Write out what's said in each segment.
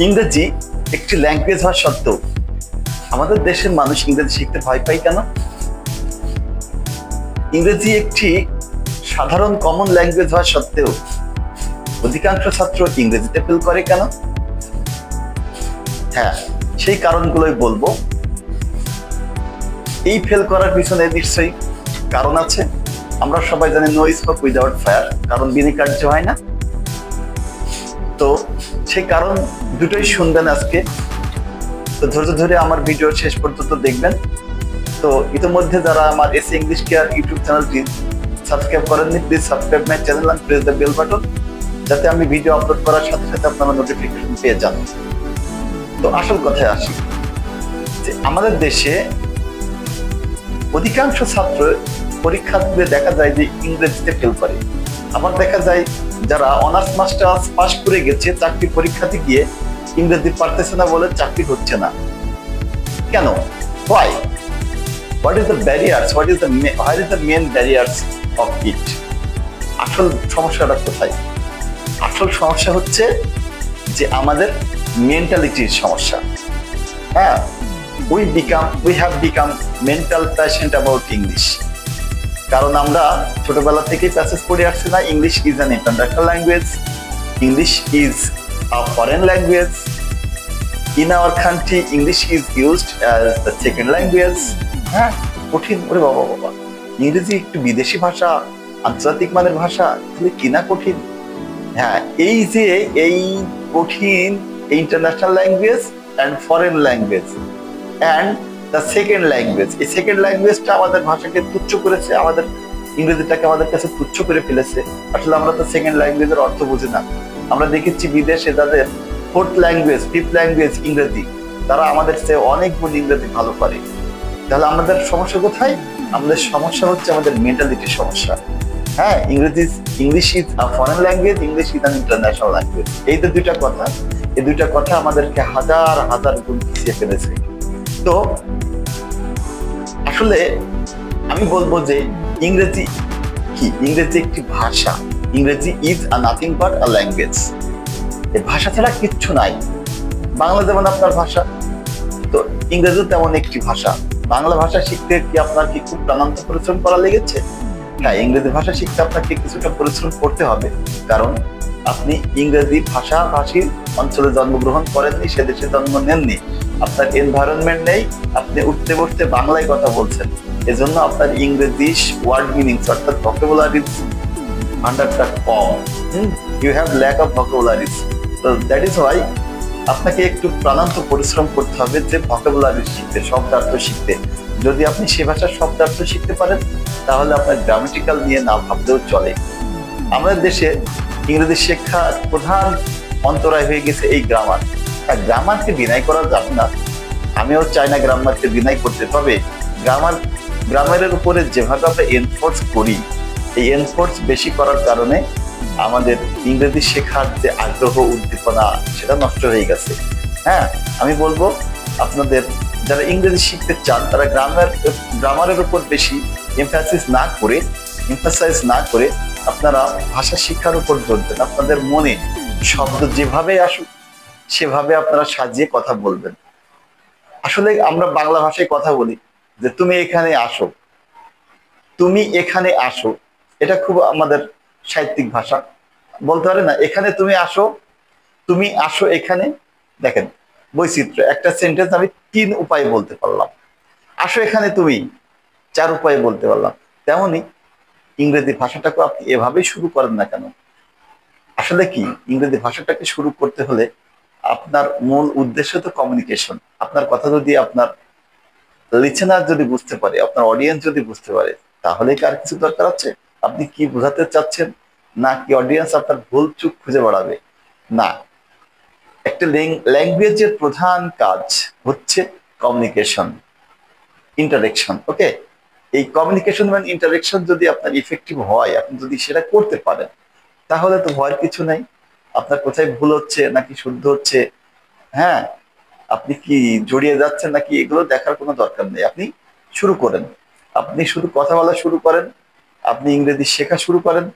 ইংরেজি একটি ল্যাঙ্গুয়েজ হওয়া সত্ত্বেও আমাদের দেশের মানুষ ইংরেজি শিখতে ভয় পায় কেন? ইংরেজি একটি সাধারণ কমন ল্যাঙ্গুয়েজ হওয়া সত্ত্বেও অধিকাংশ ছাত্র ইংরেজিতে ফেল করে কেন? হ্যাঁ, সেই কারণগুলোই বলবো। এই ফেল করার পিছনে নিশ্চয়ই কারণ আছে। আমরা সবাই জানি নো স্মোক উইদাউট ফায়ার, কারণ বিনা কার্য হয় না। তো সেই কারণ দুটোই শুনবেন আজকে। তো ধৈর্য ধরে আমার ভিডিও শেষ পর্যন্ত দেখবেন। তো ইতিমধ্যে যারা আমার এসি ইংলিশ কেয়ার ইউটিউব চ্যানেলটি সাবস্ক্রাইব করেননি, please subscribe my channel and press the bell button, যাতে আমি ভিডিও আপলোড করার সাথে সাথে আপনারা নোটিফিকেশন পেয়ে যান। তো আসল কথায় আসি, যে আমাদের দেশে অধিকাংশ ছাত্র পরীক্ষা দিতে দেখা যায় যে ইংরেজিতে ফেল করে। আবার দেখা যায় যারা অনার্স মাস্টার্স পাস করে গেছে, চাকরি পরীক্ষাতে গিয়ে ইংরেজি পারতেছে না বলে চাকরি হচ্ছে না কেন? Why? What is the barriers? Where is the main barriers of it? আসল সমস্যাটা কোথায়? আসল সমস্যা হচ্ছে যে আমাদের মেন্টালিটির সমস্যা। হ্যাঁ, we have become mental patient about English. কারণ আমরা ছোটবেলা থেকেই প্যাসেজ পড়ে আসছি না, English is an international language, English is a foreign language, in our country English is used as the second language. হ্যাঁ, কঠিন, ওরে বাবা বাবা, ইংরেজি একটু বিদেশি ভাষা, আন্তর্জাতিক মানের ভাষা, তাহলে কিনা কঠিন। হ্যাঁ, এই যে এই কঠিন international language and foreign language and the second language, এই সেকেন্ড ল্যাঙ্গুয়েজটা আমাদের ভাষাকে তুচ্ছ করেছে, আমাদের ইংরেজিটাকে আমাদের কাছে তুচ্ছ করে ফেলেছে। আসলে আমরা তো সেকেন্ড ল্যাঙ্গুয়েজের অর্থ বুঝি না। আমরা দেখেছি বিদেশে যাদের ফোর্থ ল্যাঙ্গুয়েজ, ফিফথ ল্যাঙ্গুয়েজ ইংরেজি, তারা আমাদের চেয়ে অনেক গুণ ইংরেজি ভালো পারে। তাহলে আমাদের সমস্যা কোথায়? আমাদের সমস্যা হচ্ছে আমাদের মেন্টালিটির সমস্যা। হ্যাঁ, English is a foreign language, English is an international language. এই তো দুইটা কথা, এই দুইটা কথা আমাদেরকে হাজার হাজার গুণ পিছিয়ে ফেলেছে। তো আসলে আমি বলবো যে ইংরেজি কি? ইংরেজি একটি ভাষা। ইংরেজি is a nothing but a language. এই ভাষা ছাড়া কিচ্ছু নাই। বাংলা যেমন আপনার ভাষা, তো ইংরেজিও তেমন একটি ভাষা। বাংলা ভাষা শিখতে কি আপনার কি খুব প্রাণান্ত পরিশ্রম করা লেগেছে? হ্যাঁ, ইংরেজি ভাষা শিখতে আপনাকে কিছুটা পরিশ্রম করতে হবে, কারণ আপনি ইংরেজি ভাষাভাষীর অঞ্চলে জন্মগ্রহণ করেননি, সে দেশে জন্ম নেননি, আপনার এনভায়রনমেন্ট নেই, আপনি উঠতে বসতে বাংলায় কথা বলছেন, এজন্য আপনার ইংরেজি ওয়ার্ড মিনিংস অর্থাৎ ভোকাবুলারিজ ভান্ডারটা কম। You have lack of vocabularies. তো দ্যাট ইজ ওয়াই আপনাকে একটু প্রাণান্ত পরিশ্রম করতে হবে যে ভোকাবুলারি শিখতে, শব্দার্থ শিখতে। যদি আপনি সে ভাষার শব্দার্থ শিখতে পারেন, তাহলে আপনার গ্রামাটিক্যাল নিয়ে না ভাবলেও চলে। আমাদের দেশে ইংরেজি শিক্ষার প্রধান অন্তরায় হয়ে গেছে এই গ্রামার। গ্রামারকে ডিনাই করা যাবে না, আমিও চাই না গ্রামারকে ডিনাই করতে, তবে গ্রামারের উপরে যেভাবে আমরা এনফোর্স করি, এই এনফোর্স বেশি করার কারণে আমাদের ইংরেজি শেখার যে আগ্রহ উদ্দীপনা সেটা নষ্ট হয়ে গেছে। হ্যাঁ, আমি বলবো আপনাদের যারা ইংরেজি শিখতে চান, তারা গ্রামারের উপর বেশি এমফাসাইজ না করে আপনারা ভাষা শিক্ষার উপর জোর দেন। আপনাদের মনে শব্দ যেভাবে আসুক সেভাবে আপনারা সাজিয়ে কথা বলবেন। আসলে আমরা বাংলা ভাষায় কথা বলি যে তুমি এখানে আসো, তুমি এখানে আসো, এটা খুব আমাদের সাহিত্যিক ভাষা। বলতে পারে না এখানে তুমি আসো, তুমি আসো এখানে। দেখেন বৈচিত্র্য, একটা সেন্টেন্স আমি 3 উপায়ে বলতে পারলাম, আসো এখানে তুমি 4 উপায়ে বলতে পারলাম। তেমনি ইংরেজি ভাষাটাকে আপনি এভাবেই শুরু করেন না কেন? আসলে কি, ইংরেজি ভাষাটাকে শুরু করতে হলে আপনার মূল উদ্দেশ্য তো কমিউনিকেশন। আপনার কথা যদি আপনার লিসেনার যদি বুঝতে পারে, আপনার অডিয়েন্স যদি বুঝতে পারে, তাহলে কি আর কিছু দরকার আছে? আপনি কি বোঝাতে চাচ্ছেন, না কি অডিয়েন্স আপনার ভুল চুক খুঁজে বেড়াবে? না, একটা ল্যাঙ্গুয়েজের প্রধান কাজ হচ্ছে কমিউনিকেশন, ইন্টারেকশন। ওকে, এই কমিউনিকেশন মানে ইন্টারেকশন যদি আপনার ইফেক্টিভ হয়, আপনি যদি সেটা করতে পারেন, তাহলে তো ভয়ের কিছু নাই। আপনার কোথায় ভুল হচ্ছে নাকি শুদ্ধ হচ্ছে, হ্যাঁ, আপনি কি জড়িয়ে যাচ্ছেন নাকি, এগুলো দেখার কোনো দরকার নেই। আপনি শুরু করেন, আপনি শুধু কথা বলা শুরু করেন, আপনি ইংরেজি শেখা শুরু করেন।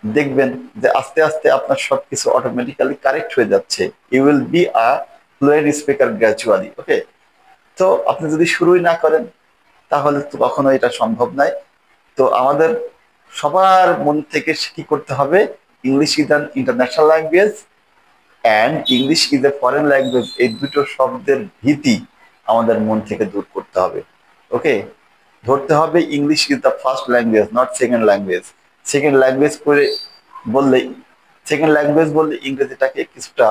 দেখবেন যে আস্তে আস্তে আপনার সবকিছু অটোমেটিক্যালি কারেক্ট হয়ে যাচ্ছে। You will be a fluent speaker gradually. Okay, তো আপনি যদি শুরুই না করেন তাহলে তো কখনো এটা সম্ভব নয়। তো আমাদের সবার মন থেকে কি করতে হবে, English is an international language and English is a foreign language, এই দুটো শব্দের ভীতি আমাদের মন থেকে দূর করতে হবে। ওকে, ধরতে হবে English is the first language, not second language. Second language করে বললে, সেকেন্ড ল্যাঙ্গুয়েজ বললে ইংরেজিটাকে কিছুটা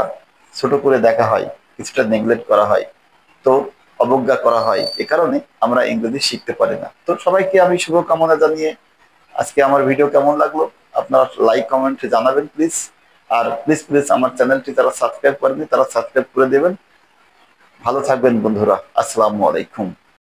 ছোট করে দেখা হয়, কিছুটা নেগলেক্ট করা হয়, তো অবজ্ঞা করা হয়। এ কারণে আমরা ইংরেজি শিখতে পারি না। তো সবাইকে আমি শুভকামনা জানিয়ে আজকে আমার ভিডিও কেমন লাগলো আপনারা লাইক কমেন্টে জানাবেন প্লিজ। আর প্লিজ প্লিজ আমার চ্যানেলটি যারা সাবস্ক্রাইব করেনি তারা সাবস্ক্রাইব করে দেবেন। ভালো থাকবেন বন্ধুরা, আসসালামু আলাইকুম।